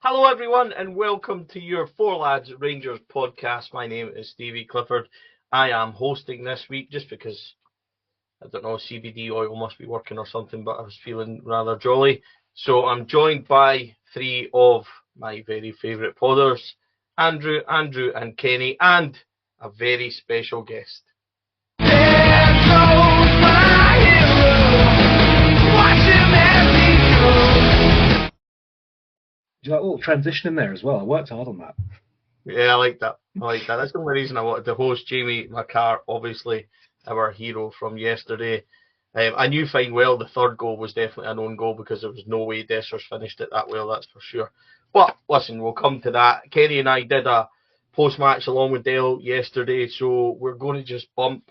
Hello, everyone, and welcome to your Four Lads Rangers podcast. My name is Stevie Clifford. I am hosting this week just because, I don't know, CBD oil must be working or something, but I was feeling rather jolly. So I'm joined by three of my very favourite podders, Andrew, and Kenny, and a very special guest. Do you like a little transition in there as well? I worked hard on that. Yeah, I like that. That's the only reason I wanted to host Jamie McCart, obviously our hero from yesterday. I knew fine well the third goal was definitely an own goal because there was no way Dessers finished it that well, that's for sure. But listen, we'll come to that. Kenny and I did a post-match along with Dale yesterday, so we're going to just bump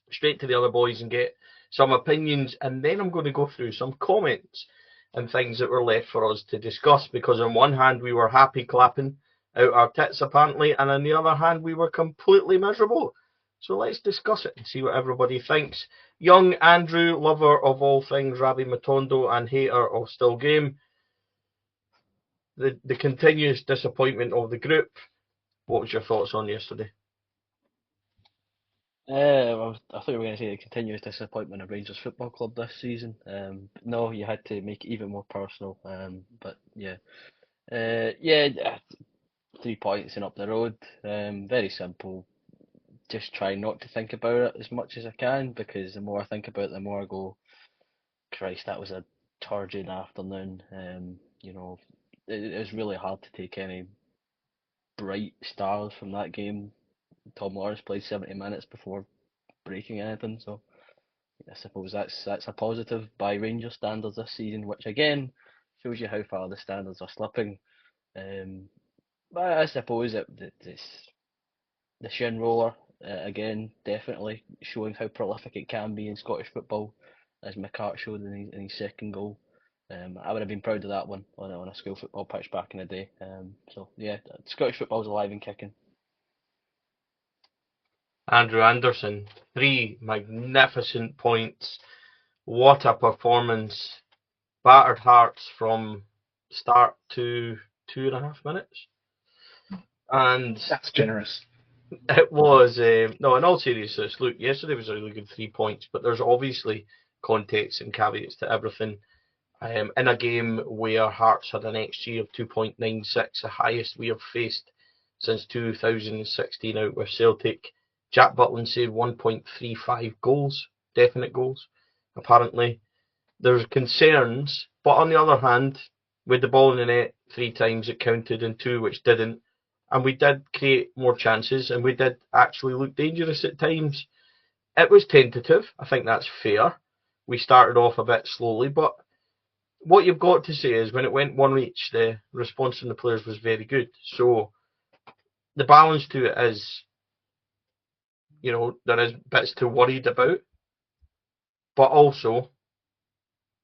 straight to the other boys and get some opinions, and then I'm going to go through some comments and things that were left for us to discuss, because on one hand we were happy clapping out our tits apparently, and on the other hand we were completely miserable. So let's discuss it and see what everybody thinks. Young Andrew, lover of all things Rabbi Matondo and hater of Still Game, the continuous disappointment of the group. What was your thoughts on yesterday? I thought you were going to say the continuous disappointment of Rangers Football Club this season. No, you had to make it even more personal. But yeah, 3 points and up the road. Very simple. Just try not to think about it as much as I can, because the more I think about it, the more I go, Christ, that was a turgid afternoon. It was really hard to take any bright stars from that game. Tom Lawrence played 70 minutes before breaking anything, so I suppose that's a positive by Rangers standards this season, which again shows you how far the standards are slipping. But I suppose it's the shin roller again, definitely showing how prolific it can be in Scottish football, as McCart showed in his second goal. I would have been proud of that one on a school football pitch back in the day. So yeah, Scottish football's alive and kicking. Andrew Anderson, 3 magnificent points. What a performance. Battered hearts from start to 2.5 minutes. And That's generous. it was, no, in all seriousness, look, yesterday was a really good 3 points, but there's obviously context and caveats to everything. In a game where Hearts had an XG of 2.96, the highest we have faced since 2016 out with Celtic. Jack Butland saved 1.35 goals, definite goals, apparently. There's concerns, but on the other hand, with the ball in the net 3 times, it counted, and 2 which didn't. And we did create more chances, and we did actually look dangerous at times. It was tentative, I think that's fair. We started off a bit slowly, but what you've got to say is when it went one each, the response from the players was very good. So the balance to it is, there is bits to worried about, but also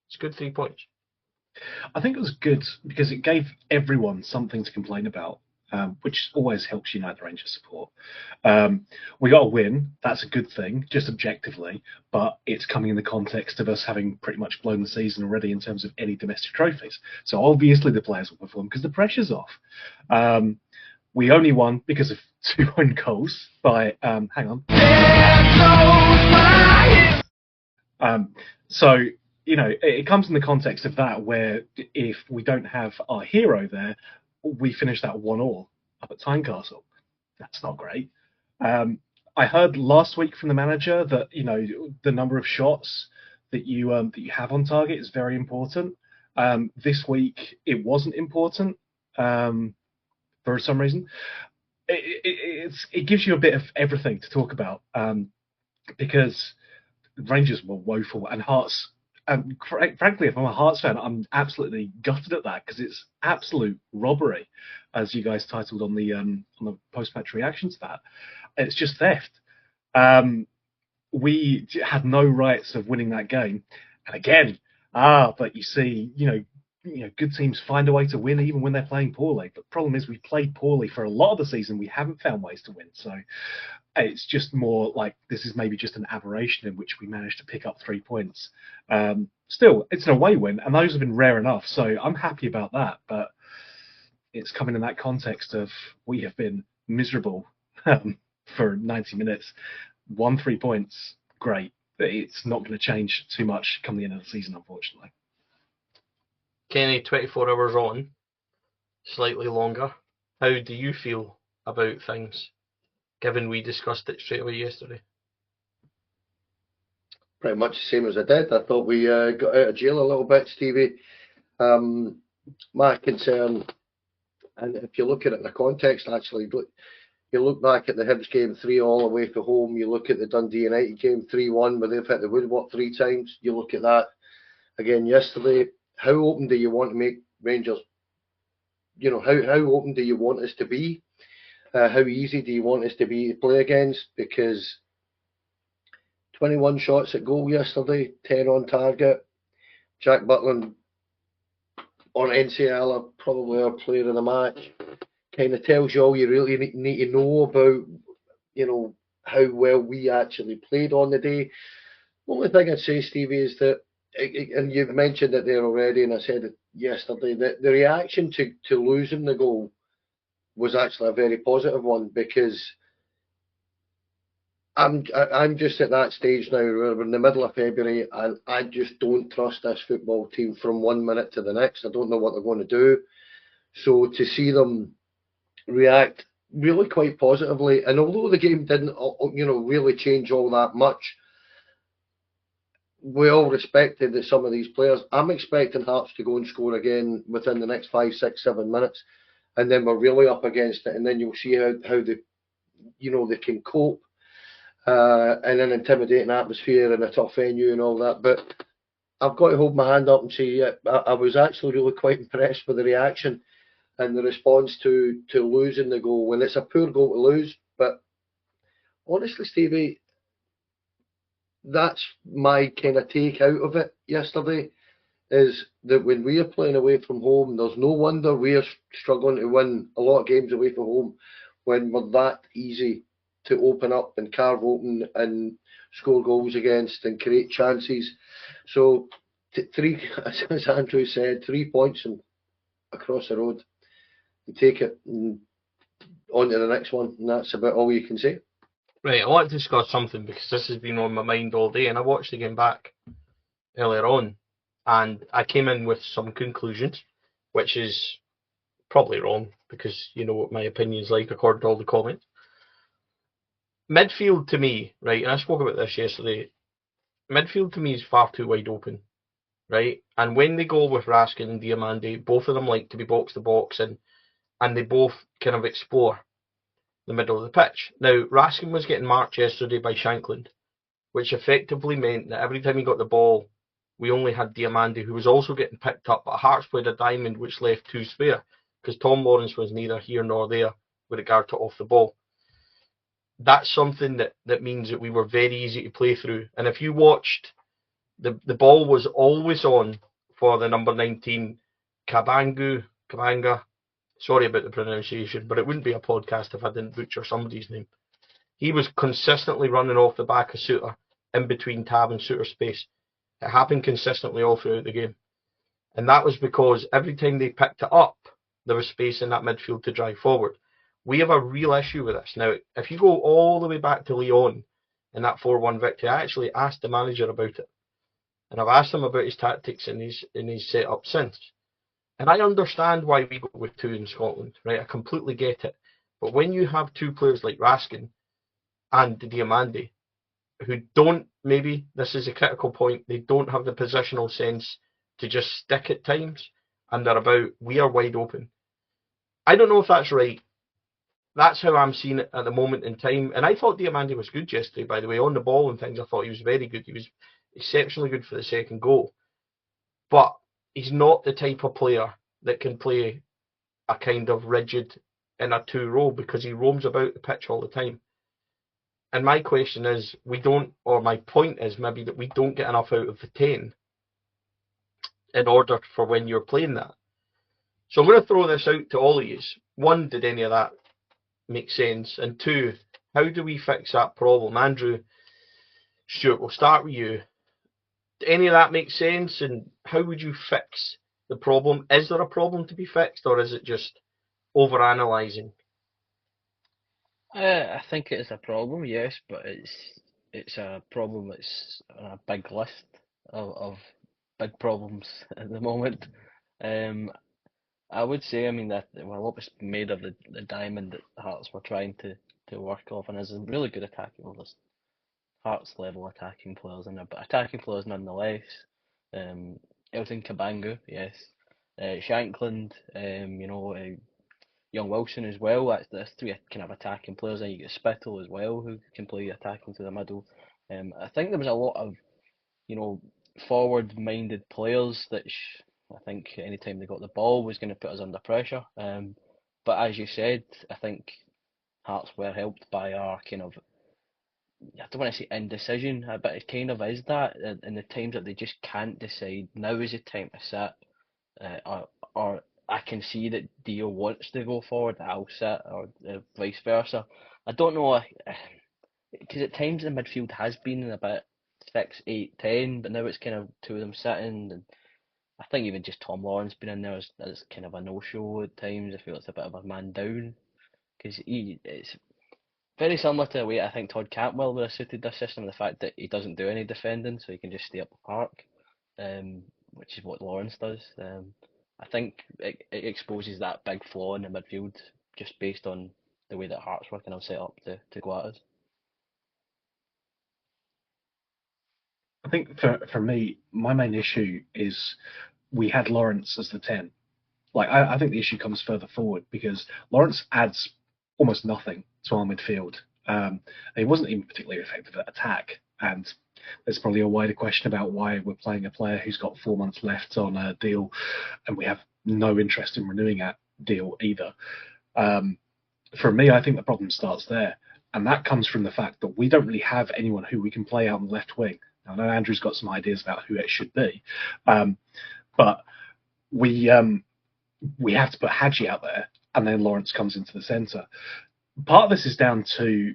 it's good 3 points. I think it was good because it gave everyone something to complain about, which always helps unite the Rangers support. We got a win. That's a good thing, just objectively, but it's coming in the context of us having pretty much blown the season already in terms of any domestic trophies. So obviously the players will perform because the pressure's off. We only won because of 2 own goals by, hang on. So, it comes in the context of that, where if we don't have our hero there, we finish that 1-1 up at Tynecastle. That's not great. I heard last week from the manager that, the number of shots that you have on target is very important. This week it wasn't important for some reason. It gives you a bit of everything to talk about, because Rangers were woeful and Hearts. Frankly, if I'm a Hearts fan, I'm absolutely gutted at that, because it's absolute robbery, as you guys titled on the post-match reaction to that. It's just theft. We had no rights of winning that game, and again, but you see, good teams find a way to win even when they're playing poorly. But the problem is we played poorly for a lot of the season. We haven't found ways to win. So it's just more like this is maybe just an aberration in which we managed to pick up 3 points. Still, it's an away win, and those have been rare enough. So I'm happy about that. But it's coming in that context of we have been miserable for 90 minutes. 3 points, great. It's not going to change too much come the end of the season, unfortunately. Kenny, 24 hours on, slightly longer. How do you feel about things, given we discussed it straight away yesterday? Pretty much the same as I did. I thought we got out of jail a little bit, Stevie. My concern, and if you look at it in the context, actually, you look back at the Hibs game 3-3 away from home, you look at the Dundee United game 3-1 where they've hit the woodwork 3 times, you look at that again yesterday. How open do you want to make Rangers? You know, how open do you want us to be? How easy do you want us to be to play against? Because 21 shots at goal yesterday, 10 on target. Jack Butland on NCL, probably our player of the match. Kind of tells you all you really need to know about, you know, how well we actually played on the day. The only thing I'd say, Stevie, is that, and you've mentioned it there already, and I said it yesterday, that the reaction to losing the goal was actually a very positive one, because I'm just at that stage now where we're in the middle of February and I just don't trust this football team from 1 minute to the next. I don't know what they're going to do. So to see them react really quite positively, and although the game didn't, you know, really change all that much, we all respected that some of these players. I'm expecting Hearts to go and score again within the next 5, 6, 7 minutes, and then we're really up against it, and then you'll see how they, you know, they can cope in an intimidating atmosphere and a tough venue and all that. But I've got to hold my hand up and say I was actually really quite impressed with the reaction and the response to losing the goal. When it's a poor goal to lose, but honestly, Stevie, that's my kind of take out of it yesterday, is that when we are playing away from home, there's no wonder we're struggling to win a lot of games away from home when we're that easy to open up and carve open and score goals against and create chances. So, as Andrew said, 3 points and across the road and take it and on to the next one, and that's about all you can say. Right, I want to discuss something because this has been on my mind all day, and I watched the game back earlier on, and I came in with some conclusions, which is probably wrong because you know what my opinion's like according to all the comments. Midfield to me, right, and I spoke about this yesterday, midfield to me is far too wide open, right? And when they go with Raskin and Diamande, both of them like to be box to box, and they both kind of explore the middle of the pitch. Now, Raskin was getting marked yesterday by Shankland, which effectively meant that every time he got the ball, we only had Diamande, who was also getting picked up, but Hearts played a diamond which left 2 spare, because Tom Lawrence was neither here nor there with regard to off the ball. That's something that means that we were very easy to play through. And if you watched, the ball was always on for the number 19, Kabanga. Sorry about the pronunciation, but it wouldn't be a podcast if I didn't butcher somebody's name. He was consistently running off the back of Suter in between Tab and Suter space. It happened consistently all throughout the game. And that was because every time they picked it up, there was space in that midfield to drive forward. We have a real issue with this. Now, if you go all the way back to Lyon in that 4-1 victory, I actually asked the manager about it. And I've asked him about his tactics in his setup since. And I understand why we go with 2 in Scotland, right? I completely get it. But when you have 2 players like Raskin and Diamande, who don't, maybe, this is a critical point, they don't have the positional sense to just stick at times, and they're about, we are wide open. I don't know if that's right. That's how I'm seeing it at the moment in time. And I thought Diamande was good yesterday, by the way, on the ball and things. I thought he was very good. He was exceptionally good for the second goal. But he's not the type of player that can play a kind of rigid in a 2 role, because he roams about the pitch all the time. And my question is, my point is maybe that we don't get enough out of the 10 in order for when you're playing that. So I'm going to throw this out to all of you. 1, did any of that make sense? And 2, how do we fix that problem? Andrew Stuart, we'll start with you. Did any of that make sense? And how would you fix the problem? Is there a problem to be fixed, or is it just over-analysing? I think it is a problem, yes, but it's a problem that's on a big list of big problems at the moment. Um, I would say, I mean, that well, what was made of the diamond that Hearts were trying to work off, and there's some really good attacking, well, there's Hearts level attacking players in there, but attacking players nonetheless. Elton Kabangu, yes. Shankland, Young Wilson as well. That's three kind of attacking players. Then you get Spittle as well, who can play attacking to the middle. I think there was a lot of forward-minded players that I think anytime they got the ball was going to put us under pressure. But as you said, I think Hearts were helped by our kind of, I don't want to say indecision, but it kind of is that in the times that they just can't decide. Now is the time to sit, or I can see that Dio wants to go forward, I'll sit, or vice versa. I don't know, because at times the midfield has been a bit 6, 8, 10, but now it's kind of two of them sitting, and I think even just Tom Lawrence being in there is kind of a no-show at times. I feel it's a bit of a man down, because it's very similar to the way I think Todd Cantwell would have suited this system, the fact that he doesn't do any defending, so he can just stay up the park, which is what Lawrence does. I think it exposes that big flaw in the midfield just based on the way that Hearts were kind of set up to go at us. I think for me, my main issue is we had Lawrence as the 10. Like, I think the issue comes further forward because Lawrence adds almost nothing to our midfield. He wasn't even particularly effective at attack, and there's probably a wider question about why we're playing a player who's got 4 months left on a deal, and we have no interest in renewing that deal either. For me, I think the problem starts there, and that comes from the fact that we don't really have anyone who we can play out on the left wing. Now, I know Andrew's got some ideas about who it should be, but we have to put Hadji out there, and then Lawrence comes into the centre. Part of this is down to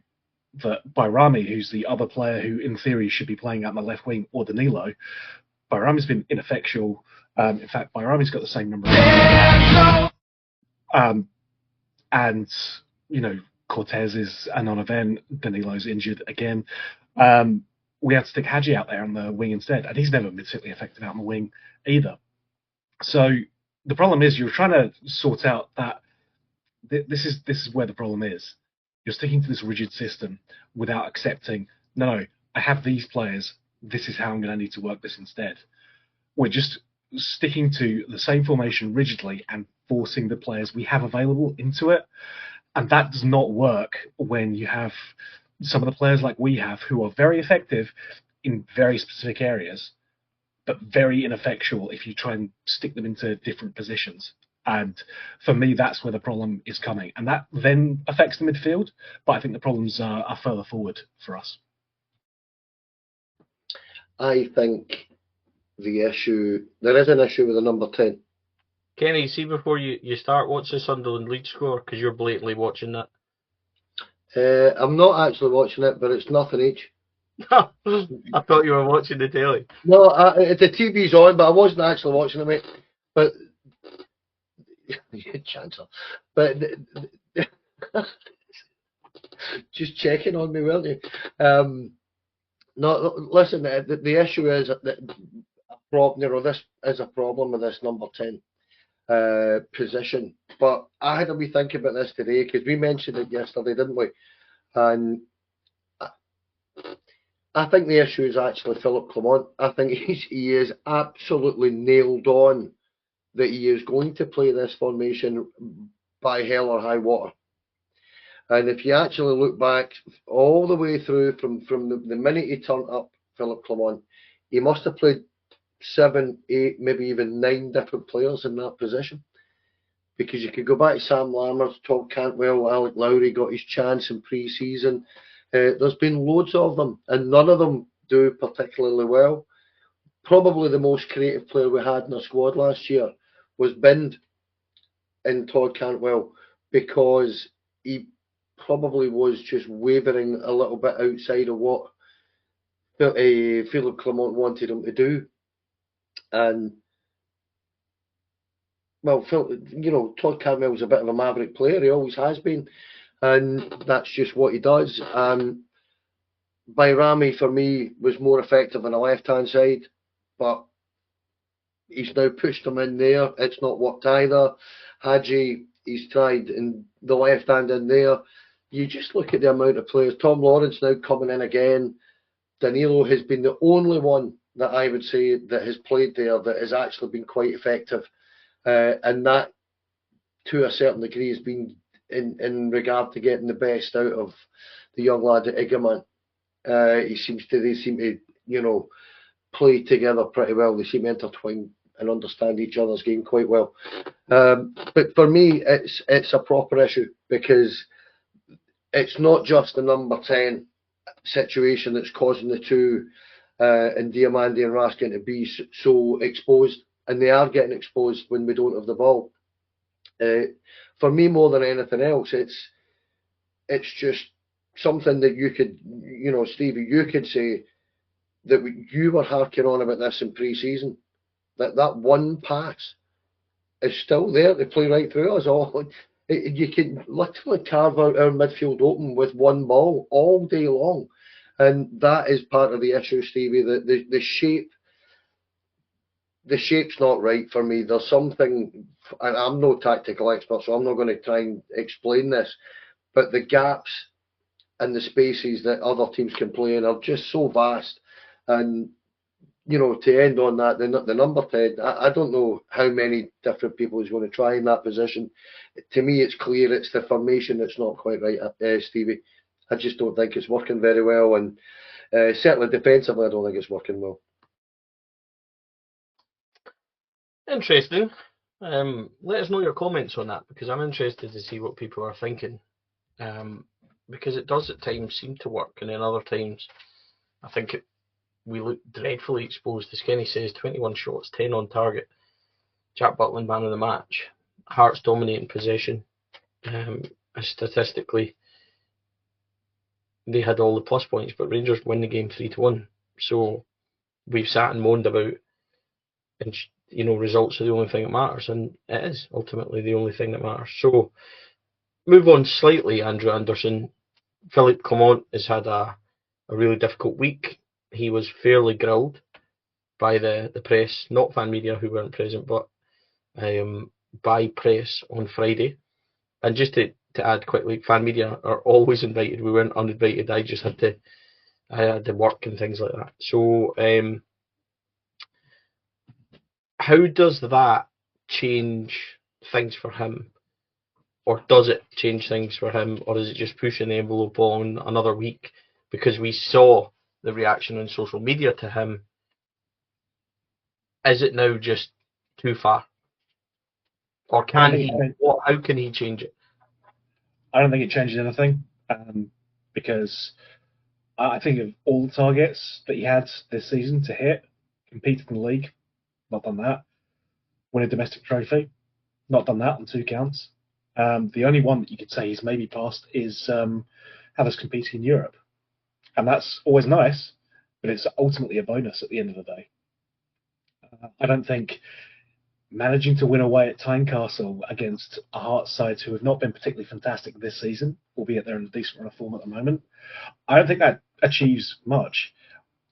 Bayrami, who's the other player who, in theory, should be playing out on the left wing, or Danilo. Bayrami's been ineffectual. In fact, Bayrami's got the same number. And Cortez is a non-event. Danilo's injured again. We had to stick Hadji out there on the wing instead, and he's never been particularly effective out on the wing either. So the problem is you're trying to sort out that this is where the problem is. You're sticking to this rigid system without accepting, no, I have these players, this is how I'm going to need to work this instead. We're just sticking to the same formation rigidly and forcing the players we have available into it. And that does not work when you have some of the players like we have who are very effective in very specific areas, but very ineffectual if you try and stick them into different positions. And for me, that's where the problem is coming. And that then affects the midfield, but I think the problems are further forward for us. I think there is an issue with the number 10. Kenny, see before you start, what's the Sunderland lead score? Because you're blatantly watching that. I'm not actually watching it, but it's nothing each. I thought you were watching the telly. No, the TV's on, but I wasn't actually watching it, mate. But Chancellor. But just checking on me, weren't you? No, listen. The issue is that this is a problem with this number 10 position. But I had a wee think about this today because we mentioned it yesterday, didn't we? And I think the issue is actually Philip Clement. I think he is absolutely nailed on that he is going to play this formation by hell or high water. And if you actually look back all the way through from the minute he turned up, Philip Clement, he must have played 7, 8, maybe even 9 different players in that position. Because you could go back to Sam Lammers, Todd Cantwell, Alec Lowry got his chance in pre-season. There's been loads of them, and none of them do particularly well. Probably the most creative player we had in our squad last year was binned in Todd Cantwell because he probably was just wavering a little bit outside of what Philip Clement wanted him to do. And well, Todd Cantwell's a bit of a maverick player. He always has been, and that's just what he does. Bayrami for me was more effective on the left-hand side, but he's now pushed him in there. It's not worked either. Hadji, he's tried in the left hand in there. You just look at the amount of players. Tom Lawrence now coming in again. Danilo has been the only one that I would say that has played there that has actually been quite effective. And that, to a certain degree, has been in regard to getting the best out of the young lad at Igaman. They seem to, play together pretty well. They seem to intertwine and understand each other's game quite well. But for me, it's a proper issue because it's not just the number 10 situation that's causing the two and Diamandi and Raskin to be so exposed, and they are getting exposed when we don't have the ball. For me, more than anything else, it's just something that you could, Stevie, you could say that you were harking on about this in pre-season, that one pass is still there to play right through us all. You can literally carve out our midfield open with one ball all day long, and that is part of the issue, Stevie. The shape's not right for me. There's something, and I'm no tactical expert, so I'm not going to try and explain this, but the gaps and the spaces that other teams can play in are just so vast. And to end on that, the number 10, I don't know how many different people is going to try in that position. To me, it's clear it's the formation that's not quite right, Stevie. I just don't think it's working very well, and certainly defensively, I don't think it's working well. Interesting. Let us know your comments on that, because I'm interested to see what people are thinking. Because it does at times seem to work, and then other times I think we look dreadfully exposed. As Kenny says, 21 shots, 10 on target. Jack Butland, man of the match. Hearts dominating possession. Statistically, they had all the plus points, but Rangers win the game 3-1. So we've sat and moaned about, and results are the only thing that matters, and it is ultimately the only thing that matters. So move on slightly, Andrew Anderson. Philippe Clement has had a really difficult week. He was fairly grilled by the press, not fan media who weren't present, but by press on Friday. And just to add quickly, fan media are always invited. We weren't uninvited. I had to work and things like that. So how does that change things for him? Or does it change things for him? Or is it just pushing the envelope on another week? Because we saw the reaction on social media to him. Is it now just too far? Or can he? How can he change it? I don't think it changes anything, because I think of all the targets that he had this season to hit, compete in the league, not done that. Win a domestic trophy, not done that on 2 counts. The only one that you could say he's maybe passed is have us competing in Europe. And that's always nice, but it's ultimately a bonus at the end of the day. I don't think managing to win away at Tynecastle against a Hearts side who have not been particularly fantastic this season, albeit they're in a decent run of form at the moment, I don't think that achieves much.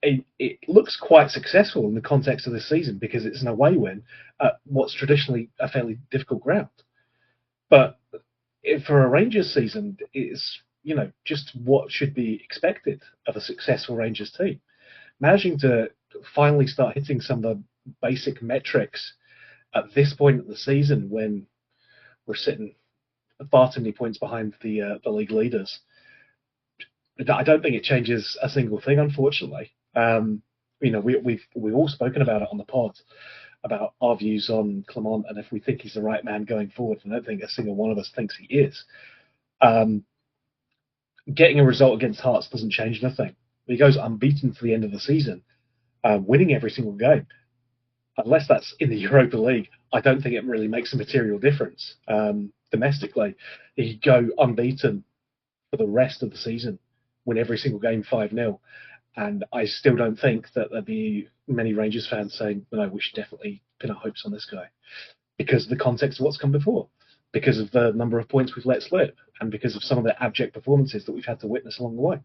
It looks quite successful in the context of this season because it's an away win at what's traditionally a fairly difficult ground. But for a Rangers season, it's just what should be expected of a successful Rangers team. Managing to finally start hitting some of the basic metrics at this point of the season when we're sitting far too many points behind the league leaders, I don't think it changes a single thing, unfortunately. We've all spoken about it on the pod, about our views on Clement and if we think he's the right man going forward. And I don't think a single one of us thinks he is. Getting a result against Hearts doesn't change nothing. He goes unbeaten to the end of the season, winning every single game. Unless that's in the Europa League, I don't think it really makes a material difference. Domestically, he could go unbeaten for the rest of the season, win every single game 5-0. And I still don't think that there'd be many Rangers fans saying, no, we should definitely pin our hopes on this guy. because of the context of what's come before, because of the number of points we've let slip, and because of some of the abject performances that we've had to witness along the way.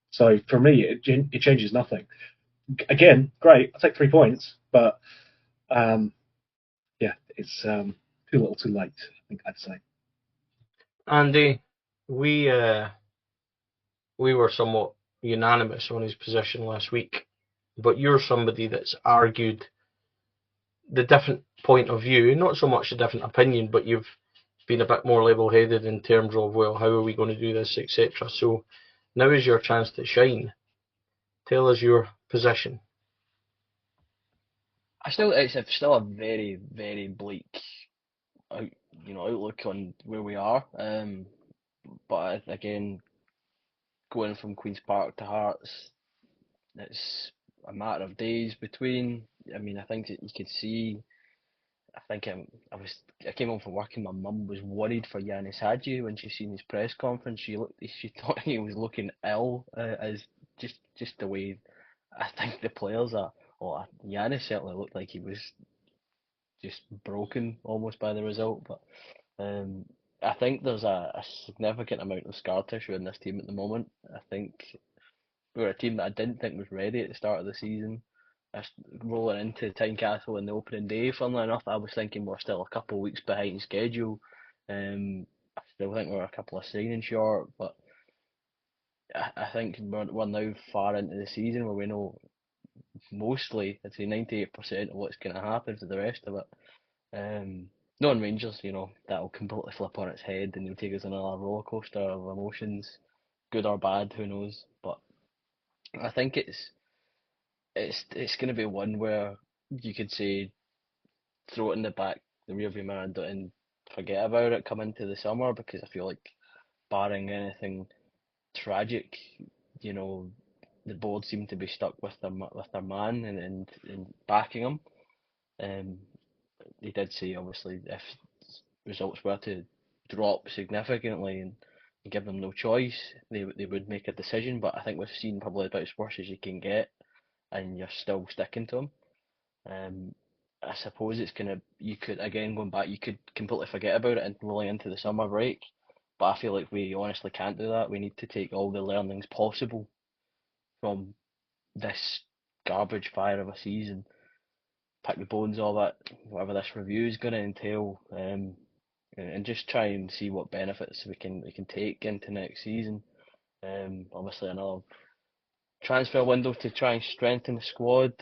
So for me, it changes nothing. Again, great, I'll take 3 points, but it's too little too late, I think I'd say. Andy, we were somewhat unanimous on his position last week, but you're somebody that's argued the different point of view, not so much a different opinion, but you've been a bit more level-headed in terms of, well, how are we going to do this, etc. So now is your chance to shine. Tell us your position. It's still a very, very bleak outlook on where we are. But again, going from Queen's Park to Hearts, it's a matter of days between. I mean, I think that you could see. I think I came home from work and my mum was worried for Yanis Hadji when she seen his press conference. She thought he was looking ill, as just the way I think the players are. Well, Yanis certainly looked like he was just broken almost by the result. But I think there's a significant amount of scar tissue in this team at the moment. I think we're a team that I didn't think was ready at the start of the season. Rolling into Tynecastle in the opening day, funnily enough, I was thinking we're still a couple of weeks behind schedule. I still think we're a couple of signings short, but I think we're now far into the season where we know mostly, I'd say 98% of what's going to happen for the rest of it. Non Rangers, that'll completely flip on its head and they'll take us on another roller coaster of emotions, good or bad, who knows. But I think it's going to be one where you could say throw it in the rearview mirror and forget about it, come into the summer, because I feel like barring anything tragic, the board seem to be stuck with their man and backing him. They did say obviously if results were to drop significantly and give them no choice, they would make a decision. But I think we've seen probably about as worse as you can get, and you're still sticking to them. I suppose you could, again, going back, you could completely forget about it and rolling into the summer break. But I feel like we honestly can't do that. We need to take all the learnings possible from this garbage fire of a season, pick the bones of it, whatever this review is going to entail, and just try and see what benefits we can take into next season. Obviously another transfer window to try and strengthen the squad,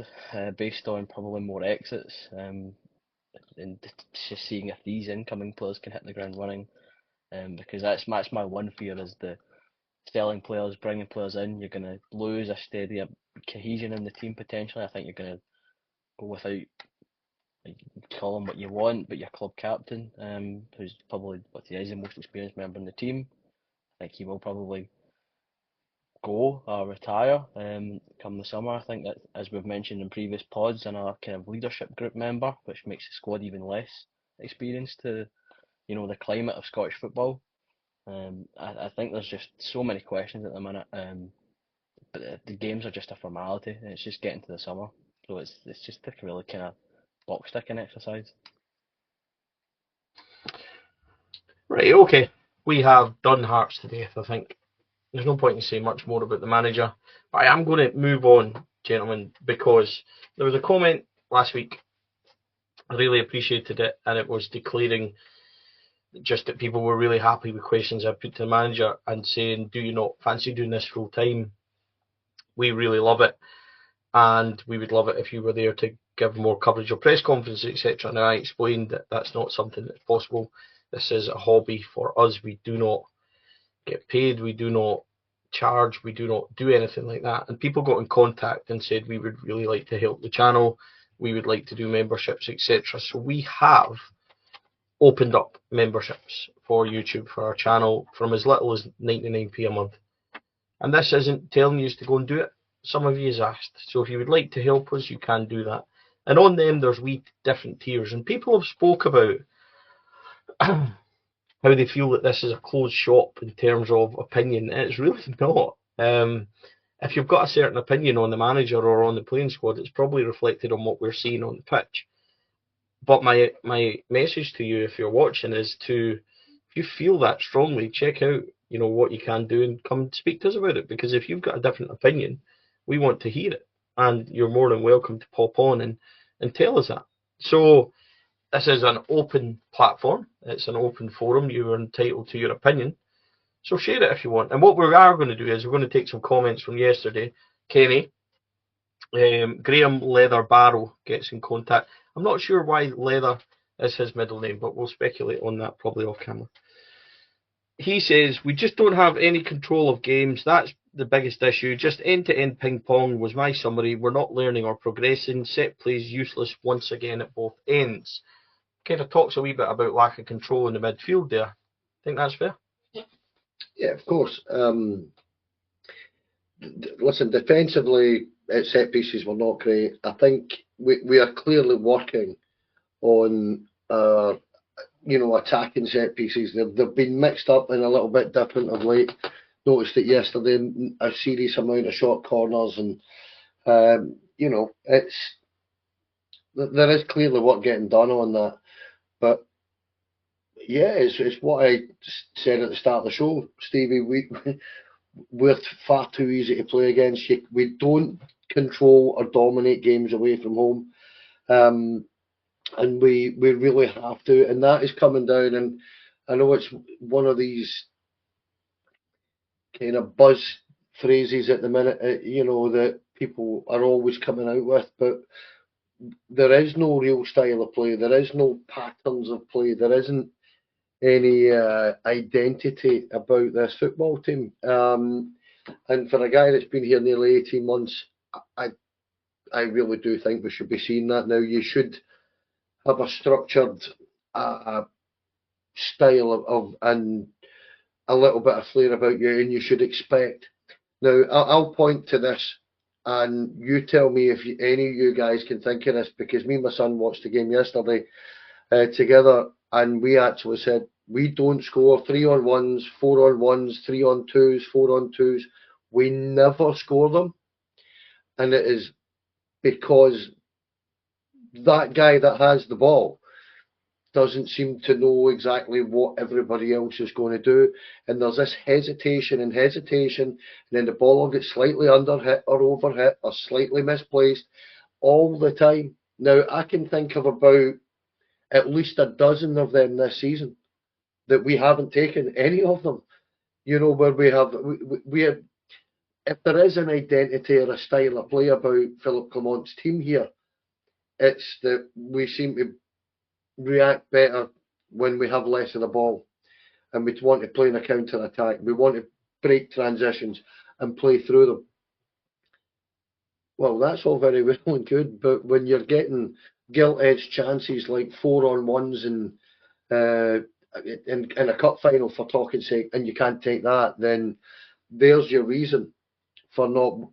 based on probably more exits, and just seeing if these incoming players can hit the ground running, because that's my one fear is the selling players, bringing players in. You're going to lose a steady cohesion in the team potentially. I think you're going to go without, call him what you want, but your club captain, who's probably he is the most experienced member in the team. I think he will probably go or retire come the summer. I think that, as we've mentioned in previous pods, another kind of leadership group member, which makes the squad even less experienced to the climate of Scottish football. I think there's just so many questions at the minute, but the games are just a formality, and it's just getting to the summer, so it's just a really kind of box ticking exercise. Right, okay. We have done Hearts to death, I think. There's no point in saying much more about the manager. But I am going to move on, gentlemen, because there was a comment last week. I really appreciated it, and it was declaring just that people were really happy with questions I put to the manager and saying, do you not fancy doing this full time? We really love it, and we would love it if you were there to give more coverage of press conferences, etc. Now, I explained that that's not something that's possible. This is a hobby for us. We do not get paid, we do not charge, we do not do anything like that. And people got in contact and said, we would really like to help the channel, we would like to do memberships, etc. So we have opened up memberships for YouTube for our channel from as little as 99p a month. And this isn't telling you to go and do it. Some of you has asked. So if you would like to help us, you can do that. And on them, there's different tiers. And people have spoke about how they feel that this is a closed shop in terms of opinion. And it's really not. If you've got a certain opinion on the manager or on the playing squad, it's probably reflected on what we're seeing on the pitch. But my message to you, if you're watching, is to, if you feel that strongly, check out what you can do and come speak to us about it. Because if you've got a different opinion, we want to hear it, and you're more than welcome to pop on and tell us that. So this is an open platform. It's an open forum. You are entitled to your opinion. So share it if you want. And what we are going to do is we're going to take some comments from yesterday. Kenny, Graham Leather Barrow gets in contact. I'm not sure why Leather is his middle name, but we'll speculate on that probably off camera. He says, we just don't have any control of games. That's the biggest issue. Just end-to-end ping-pong was my summary. We're not learning or progressing. Set plays useless once again at both ends. Kind of talks a wee bit about lack of control in the midfield there. Think that's fair? Yeah, of course. Listen, defensively, at set pieces were not great. I think we are clearly working on attacking set pieces. They've been mixed up and a little bit different of late. Noticed it yesterday, a serious amount of short corners, and there is clearly work getting done on that. But yeah, it's what I said at the start of the show, Stevie. We're far too easy to play against. We don't control or dominate games away from home, and we really have to. And that is coming down. And I know it's one of these kind of buzz phrases at the minute, that people are always coming out with, but there is no real style of play. There is no patterns of play. There isn't any identity about this football team. And for a guy that's been here nearly 18 months, I really do think we should be seeing that now. You should have a structured style of and a little bit of flair about you, and you should expect. Now, I'll point to this, and you tell me if any of you guys can think of this, because me and my son watched the game yesterday together, and we actually said, we don't score 3-on-1s, 4-on-1s, 3-on-2s, 4-on-2s. We never score them. And it is because that guy that has the ball doesn't seem to know exactly what everybody else is going to do. And there's this hesitation, and then the ball will get slightly underhit or overhit or slightly misplaced all the time. Now, I can think of about at least a dozen of them this season that we haven't taken any of them, where we have, if there is an identity or a style of play about Philip Clement's team here, it's that we seem to react better when we have less of the ball, and we want to play in a counter attack. We want to break transitions and play through them. Well, that's all very well and good, but when you're getting gilt-edged chances like 4-on-1s and in a cup final, for talking's sake, and you can't take that, then there's your reason for not,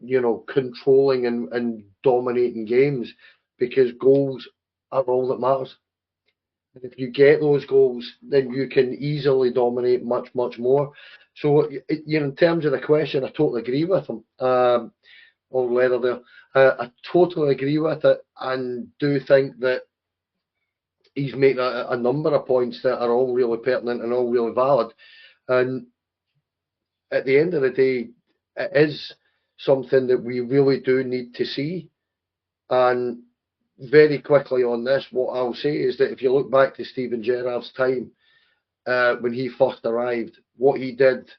controlling and dominating games, because goals are all that matters. And if you get those goals, then you can easily dominate much, much more. So, in terms of the question, I totally agree with him. Old Leather there. I totally agree with it, and do think that he's making a number of points that are all really pertinent and all really valid. And at the end of the day, it is something that we really do need to see. And very quickly on this, what I'll say is that if you look back to Steven Gerrard's time, when he first arrived, what he did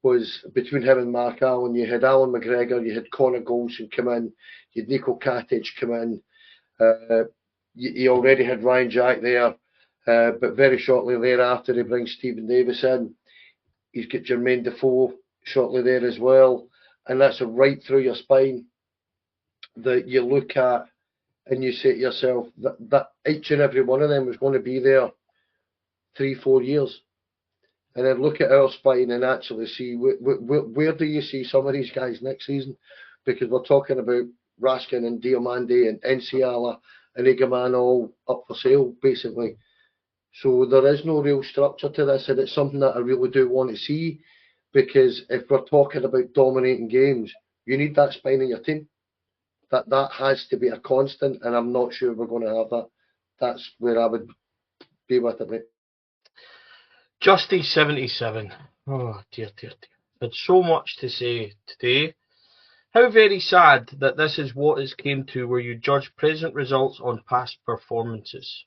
was, between him and Mark Allen, you had Alan McGregor, you had Conor Golson come in, you had Nico Katic come in, he already had Ryan Jack there, but very shortly thereafter he brings Stephen Davis in. He's got Jermaine Defoe shortly there as well, and that's right through your spine that you look at and you say to yourself that each and every one of them was going to be there 3-4 years. And then look at our spine and actually see where do you see some of these guys next season? Because we're talking about Raskin and Diomande and Enciala and Igaman all up for sale, basically. So there is no real structure to this, and it's something that I really do want to see, because if we're talking about dominating games, you need that spine in your team. That has to be a constant, and I'm not sure we're going to have that that's where I would be with it, mate. Justy77. Oh, dear, dear, dear. Had so much to say today. How very sad that this is what it's came to, where you judge present results on past performances.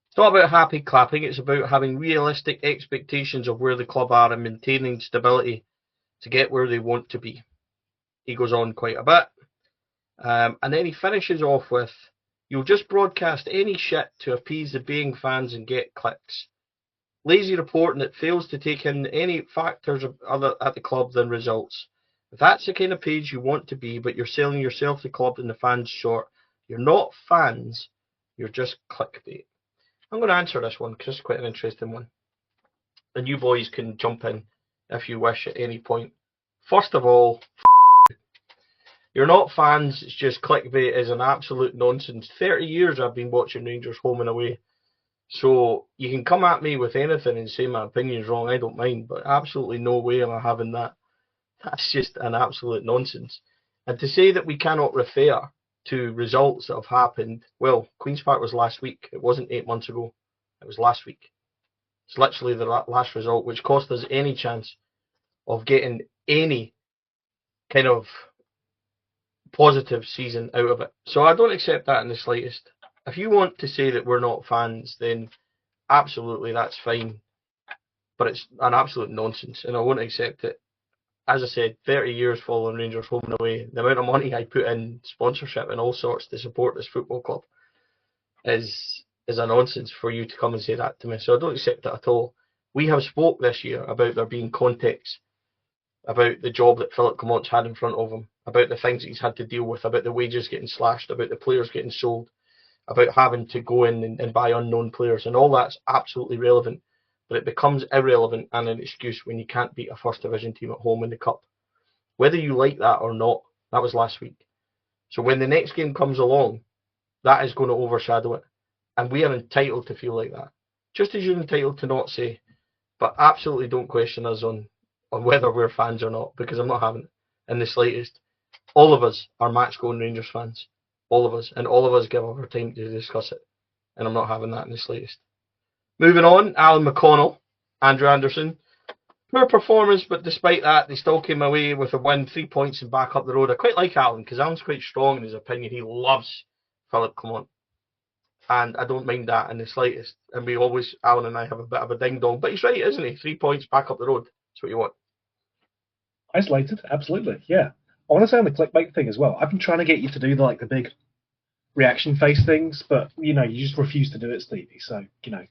It's not about happy clapping, it's about having realistic expectations of where the club are and maintaining stability to get where they want to be. He goes on quite a bit. And then he finishes off with, you'll just broadcast any shit to appease the baying fans and get clicks. Lazy reporting that fails to take in any factors other at the club than results. If that's the kind of page you want to be, but you're selling yourself, the club, and the fans short, you're not fans, you're just clickbait. I'm going to answer this one because it's quite an interesting one. And you boys can jump in if you wish at any point. First of all, you're not fans, it's just clickbait is an absolute nonsense. 30 years I've been watching Rangers home and away. So you can come at me with anything and say my opinion's wrong, I don't mind, but absolutely no way am I having that. That's just an absolute nonsense. And to say that we cannot refer to results that have happened, well, Queen's Park was last week. It wasn't 8 months ago. It was last week. It's literally the last result, which cost us any chance of getting any kind of positive season out of it. So I don't accept that in the slightest. If you want to say that we're not fans, then absolutely that's fine. But it's an absolute nonsense, and I won't accept it. As I said, 30 years following Rangers home and away. The amount of money I put in sponsorship and all sorts to support this football club is a nonsense for you to come and say that to me. So I don't accept it at all. We have spoke this year about there being context, about the job that Philip Clement's had in front of him, about the things that he's had to deal with, about the wages getting slashed, about the players getting sold, about having to go in and buy unknown players, and all that's absolutely relevant. But it becomes irrelevant and an excuse when you can't beat a first division team at home in the cup. Whether you like that or not, that was last week. So when the next game comes along, that is going to overshadow it. And we are entitled to feel like that. Just as you're entitled to not say, but absolutely don't question us on whether we're fans or not, because I'm not having it in the slightest. All of us are match-going Rangers fans. All of us. And all of us give up our time to discuss it. And I'm not having that in the slightest. Moving on, Alan McConnell, Andrew Anderson. Poor performance, but despite that, they still came away with a win, 3 points and back up the road. I quite like Alan, because Alan's quite strong in his opinion. He loves Philip Clement. And I don't mind that in the slightest. And we always, Alan and I, have a bit of a ding-dong. But he's right, isn't he? 3 points, back up the road. That's what you want. Isolated, absolutely, yeah. I want to say on the clickbait thing as well. I've been trying to get you to do the big reaction face things, but you just refuse to do it, Stevie. So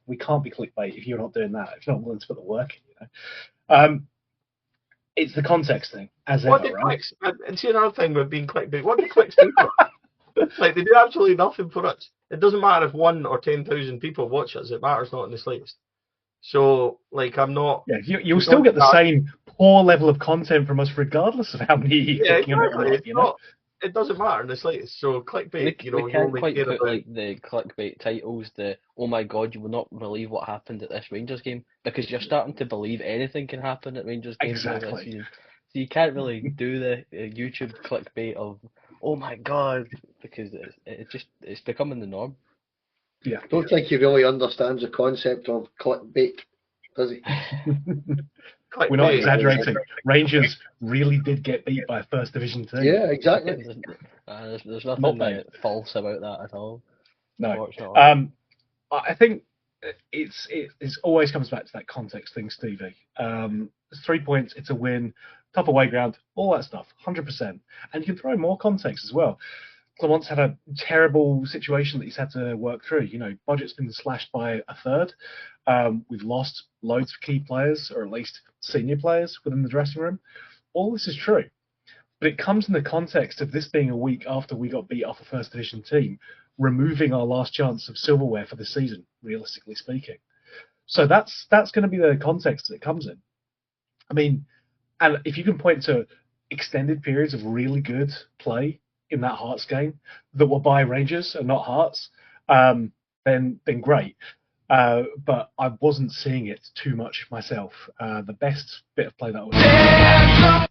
we can't be clickbait if you're not doing that. If you're not willing to put the work in, it's the context thing, as what ever, right? Clicks, and see another thing with being clickbait. What do clicks do for us? Like they do absolutely nothing for us. It doesn't matter if 1 or 10,000 people watch us. It matters not in the slightest. So I'm not. Yeah, you'll still get the same poor level of content from us, regardless of how many you clicking on it or not. It doesn't matter in the slightest. So clickbait, we can't quite put the clickbait titles, oh my god, you will not believe what happened at this Rangers game, because you're starting to believe anything can happen at Rangers games this season. So you can't really do the YouTube clickbait of, oh my god, because it's becoming the norm. Yeah. I don't think he really understands the concept of clickbait, does he? We're not exaggerating. Rangers really did get beat by a first division team. Yeah, exactly. There's nothing false about that at all. No. I think it always comes back to that context thing, Stevie. It's 3 points, it's a win, tough away ground, all that stuff, 100%. And you can throw more context as well. Clement's had a terrible situation that he's had to work through. Budget's been slashed by a third. We've lost loads of key players, or at least senior players within the dressing room. All this is true. But it comes in the context of this being a week after we got beat off a first division team, removing our last chance of silverware for the season, realistically speaking. So that's going to be the context that it comes in. I mean, and if you can point to extended periods of really good play in that Hearts game that were by Rangers and not Hearts, then great. But I wasn't seeing it too much myself. The best bit of play that was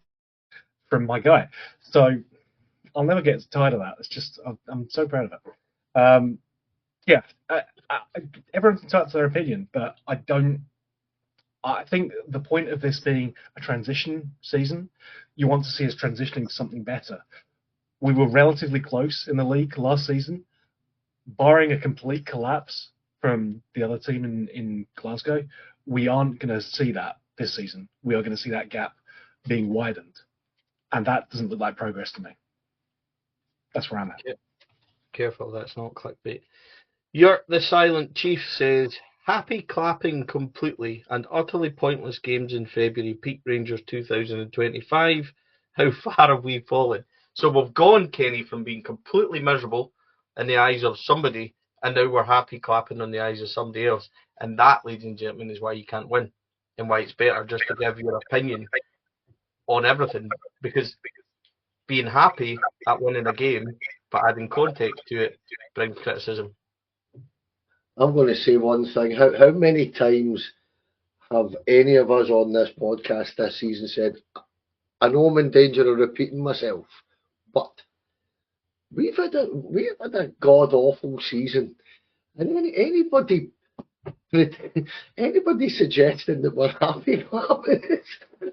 from my guy. So I'll never get tired of that. It's just, I'm so proud of it. Yeah, everyone's entitled to their opinion, but I think the point of this being a transition season, you want to see us transitioning to something better. We were relatively close in the league last season, barring a complete collapse from the other team in Glasgow. We aren't going to see that this season. We are going to see that gap being widened, and that doesn't look like progress to me. That's where I'm at. Careful, that's not clickbait. Yurt the Silent Chief says, happy clapping completely and utterly pointless games in February. Peak Rangers 2025. How far have we fallen? So we've gone, Kenny, from being completely miserable in the eyes of somebody, and now we're happy clapping on the eyes of somebody else. And that, ladies and gentlemen, is why you can't win, and why it's better just to give your opinion on everything. Because being happy at winning a game, but adding context to it, brings criticism. I'm going to say one thing. How many times have any of us on this podcast this season said, I know I'm in danger of repeating myself, but we've had a god awful season, and anybody suggesting that we're happy,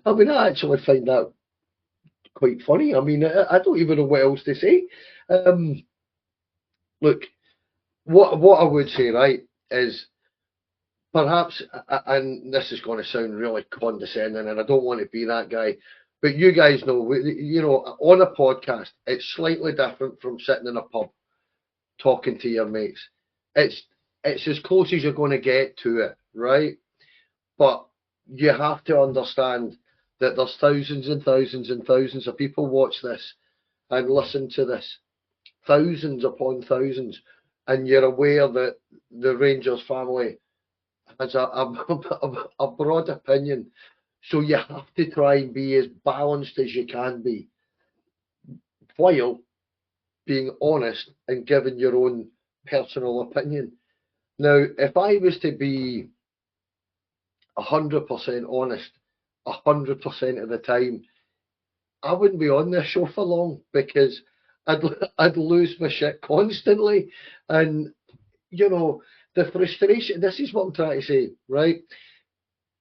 I mean, I actually find that quite funny. I mean, I don't even know what else to say. Look, what I would say, right, is perhaps, and this is going to sound really condescending, and I don't want to be that guy, but you guys know, on a podcast, it's slightly different from sitting in a pub talking to your mates. It's as close as you're going to get to it, right? But you have to understand that there's thousands and thousands and thousands of people watch this and listen to this, thousands upon thousands, and you're aware that the Rangers family has a broad opinion. So you have to try and be as balanced as you can be, while being honest and giving your own personal opinion. Now, if I was to be 100% honest, 100% of the time, I wouldn't be on this show for long, because I'd lose my shit constantly, and the frustration. This is what I'm trying to say, right?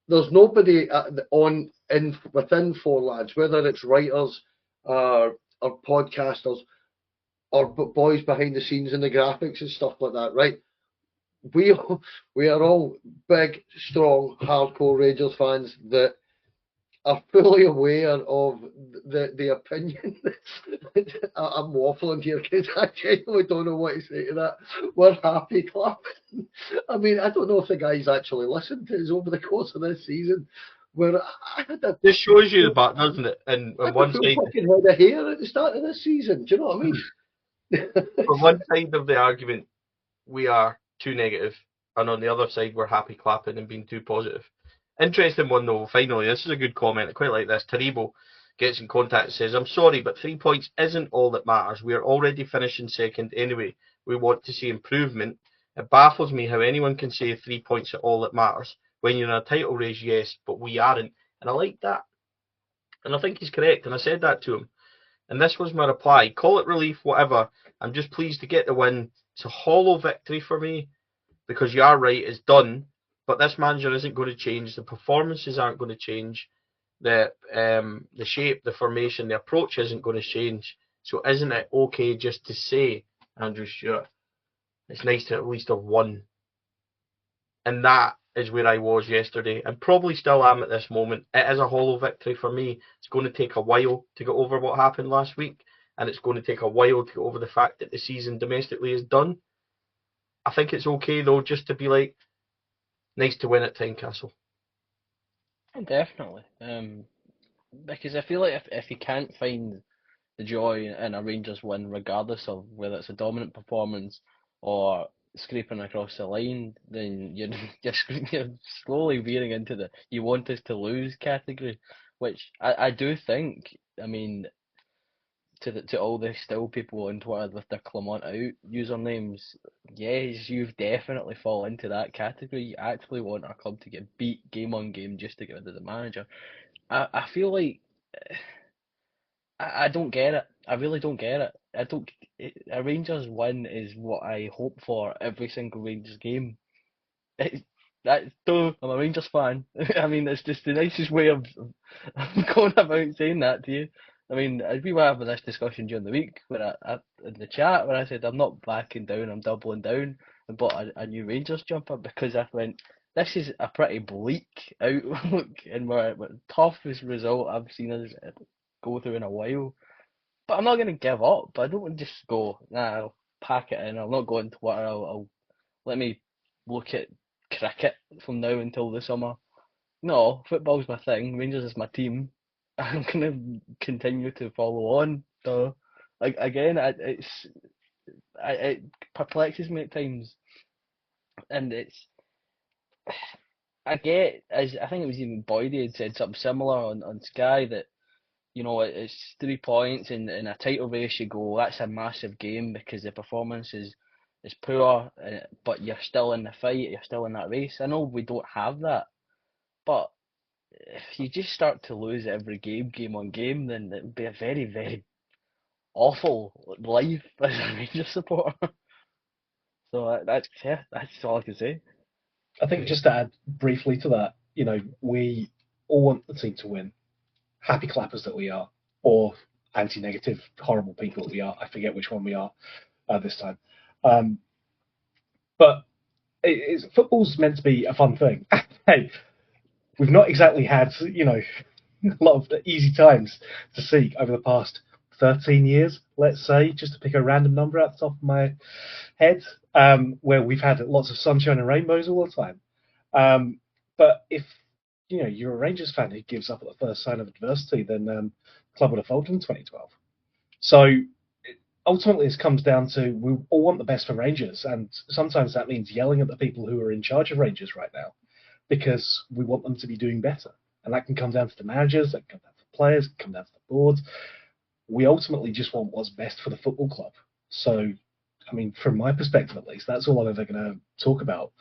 There's nobody within Four Lads, whether it's writers or podcasters or boys behind the scenes in the graphics and stuff like that, right? We are all big, strong, hardcore Rangers fans that are fully aware of the opinion. I'm waffling here because I genuinely don't know what to say to that. We're happy clapping. I mean, I don't know if the guys actually listened to us over the course of this season. Where I had a This shows you the back, doesn't it? And I on had one a full side, fucking head of hair at the start of this season. Do you know what I mean? on one side of the argument, we are too negative, and on the other side, we're happy clapping and being too positive. Interesting one though. Finally, this is a good comment. I quite like this. Taribo gets in contact and says, "I'm sorry, but 3 points isn't all that matters. We are already finishing second anyway. We want to see improvement. It baffles me how anyone can say 3 points are all that matters when you're in a title race. Yes, but we aren't." And I like that. And I think he's correct. And I said that to him. And this was my reply. Call it relief, whatever. I'm just pleased to get the win. It's a hollow victory for me, because you are right, it's done. But this manager isn't going to change. The performances aren't going to change. The shape, the formation, the approach isn't going to change. So isn't it okay just to say, Andrew Stuart, it's nice to at least have won? And that is where I was yesterday, and probably still am at this moment. It is a hollow victory for me. It's going to take a while to get over what happened last week, and it's going to take a while to get over the fact that the season domestically is done. I think it's okay though, just to be like, nice to win at Tynecastle. Definitely. Because I feel like if you can't find the joy in a Rangers win, regardless of whether it's a dominant performance or scraping across the line, then you're slowly veering into the you want us to lose category, which I do think. I mean, to all the still people on Twitter with their Clement out usernames, yes, you've definitely fallen into that category. You actually want our club to get beat game on game just to get rid of the manager. I feel like I don't get it. I really don't get it. I don't. A Rangers win is what I hope for every single Rangers game. It, though I'm a Rangers fan. I mean, it's just the nicest way of going about saying that to you. I mean, we were having this discussion during the week when I in the chat where I said I'm not backing down, I'm doubling down and bought a new Rangers jumper because I went, this is a pretty bleak outlook and we're toughest result I've seen us go through in a while. But I'm not going to give up. I don't want to just go, nah, I'll pack it in. I'll not go into Twitter. I'll let me look at cricket from now until the summer. No, football's my thing. Rangers is my team. I'm going to continue to follow on. So, like again, it perplexes me at times, and I get, as I think it was even Boydie had said something similar on Sky that it's 3 points in a title race. You go, that's a massive game because the performance is poor, but you're still in the fight. You're still in that race. I know we don't have that, but if you just start to lose every game on game, then it would be a very, very awful life as a Rangers supporter. So that's all I can say. I think just to add briefly to that, we all want the team to win. Happy clappers that we are, or anti-negative, horrible people that we are. I forget which one we are this time. But football's meant to be a fun thing. Hey, we've not exactly had, a lot of easy times to see over the past 13 years, let's say, just to pick a random number out the top of my head, where we've had lots of sunshine and rainbows all the time. But if you're a Rangers fan who gives up at the first sign of adversity, then the club would have folded in 2012. So ultimately, this comes down to we all want the best for Rangers, and sometimes that means yelling at the people who are in charge of Rangers right now because we want them to be doing better. And that can come down to the managers, that can come down to the players, it can come down to the board. We ultimately just want what's best for the football club. So, I mean, from my perspective at least, that's all I'm ever going to talk about.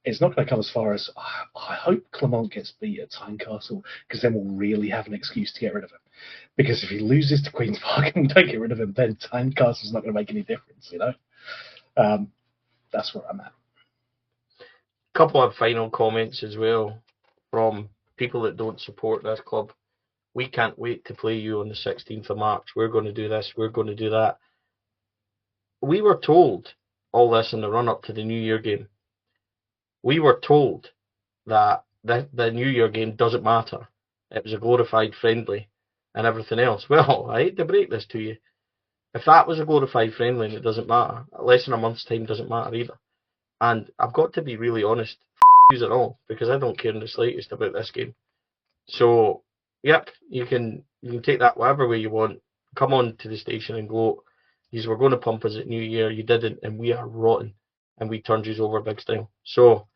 It's not going to come as far as I hope Clement gets beat at Tynecastle because then we'll really have an excuse to get rid of him. Because if he loses to Queen's Park and we don't get rid of him, then Tynecastle's not going to make any difference, That's where I'm at. A couple of final comments as well from people that don't support this club. We can't wait to play you on the 16th of March. We're going to do this. We're going to do that. We were told all this in the run-up to the New Year game. We were told that the New Year game doesn't matter. It was a glorified friendly and everything else. Well, I hate to break this to you. If that was a glorified friendly and it doesn't matter, less than a month's time doesn't matter either. And I've got to be really honest, use it all, because I don't care in the slightest about this game. So, yep, you can take that whatever way you want. Come on to the station and gloat. You were going to pump us at New Year, you didn't, and we are rotten. And we turned you over big style. So,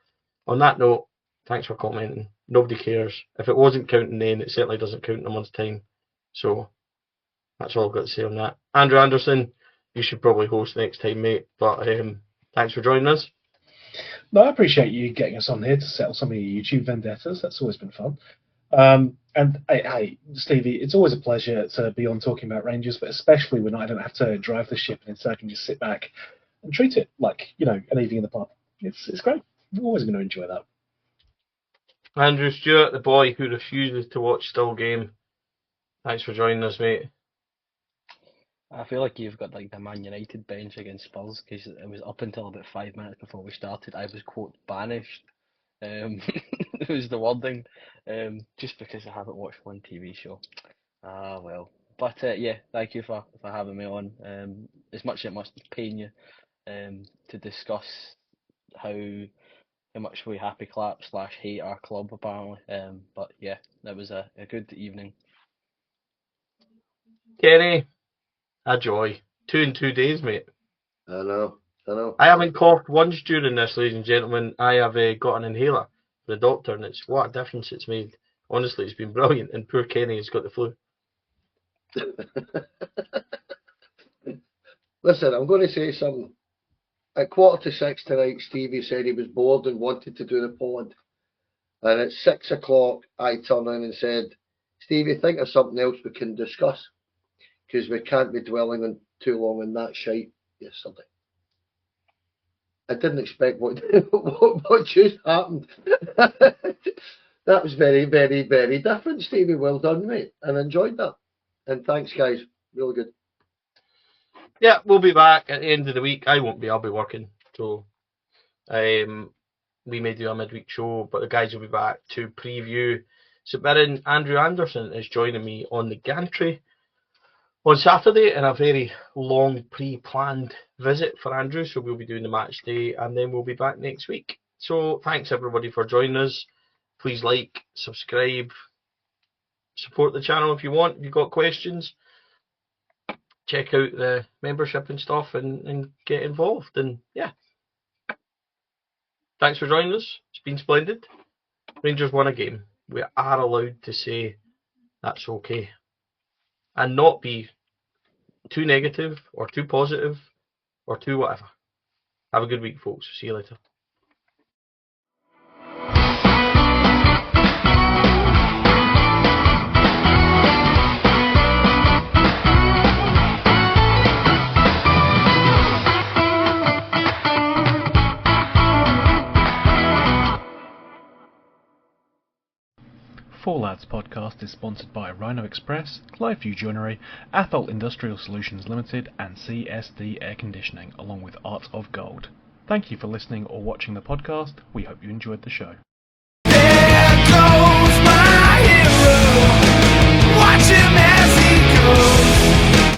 on that note, thanks for commenting. Nobody cares. If it wasn't counting then, it certainly doesn't count in a month's time. So, that's all I've got to say on that. Andrew Anderson, you should probably host next time, mate. But thanks for joining us. No, I appreciate you getting us on here to settle some of your YouTube vendettas. That's always been fun. And hey, Stevie, it's always a pleasure to be on talking about Rangers, but especially when I don't have to drive the ship and instead I can just sit back and treat it like, an evening in the pub. It's great. I'm always going to enjoy that. Andrew Stuart, the boy who refuses to watch Still Game. Thanks for joining us, mate. I feel like you've got like the Man United bench against Spurs because it was up until about 5 minutes before we started. I was quote banished. It was the wording, just because I haven't watched one TV show. Ah well, but yeah, thank you for having me on. As much as it must pain you, to discuss how much we happy clap / hate our club apparently. But yeah, that was a good evening. Kenny, a joy. 2 in 2 days, mate. I know. I haven't coughed once during this, ladies and gentlemen. I have got an inhaler for the doctor, and it's what a difference it's made. Honestly, it's been brilliant, and poor Kenny has got the flu. Listen, I'm going to say something. At 5:45 tonight, Stevie said he was bored and wanted to do the pod. And at 6 o'clock, I turned in and said, Stevie, think of something else we can discuss. because we can't be dwelling on too long on that shite yesterday. I didn't expect what just happened. That was very, very, very different, Stevie. Well done, mate. And enjoyed that. And thanks, guys. Really good. Yeah, we'll be back at the end of the week. I won't be. I'll be working. So we may do a midweek show, but the guys will be back to preview St Mirren. Andrew Anderson is joining me on the gantry on Saturday in a very long pre-planned visit for Andrew. So we'll be doing the match day and then we'll be back next week. So thanks everybody for joining us. Please like, subscribe, support the channel if you want. If you've got questions, check out the membership and stuff and get involved. And yeah, thanks for joining us. It's been splendid. Rangers won a game. We are allowed to say that's okay and not be too negative or too positive or too whatever. Have a good week, folks. See you later. Four Lads podcast is sponsored by Rhino Express, Cliveview Joinery, Athol Industrial Solutions Limited and CSD Air Conditioning, along with Art of Gold. Thank you for listening or watching the podcast. We hope you enjoyed the show.